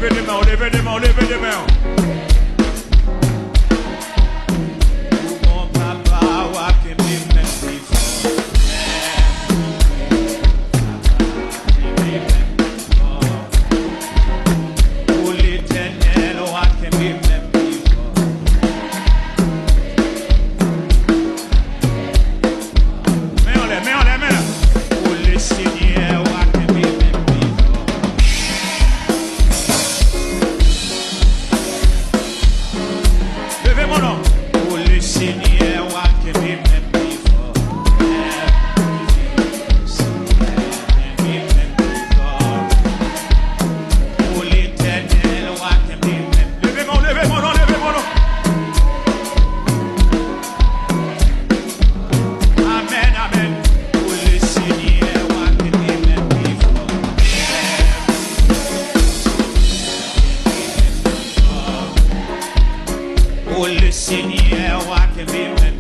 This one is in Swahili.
levez des mains, levez des mains. Mon papa, what can be mercy for? Pour l'éternel, what can be mercy for? Mets en l'air, pour le Seigneur, what can be mercy for? Levez mon nom. Pour le Seigneur, what can be mercy for? Pour l'éternel, what can be mercy? Levez mon nom, levez mon nom. Amen, amen. Pour le Seigneur, what can be mercy for? Pour le Seigneur, what can be mercy?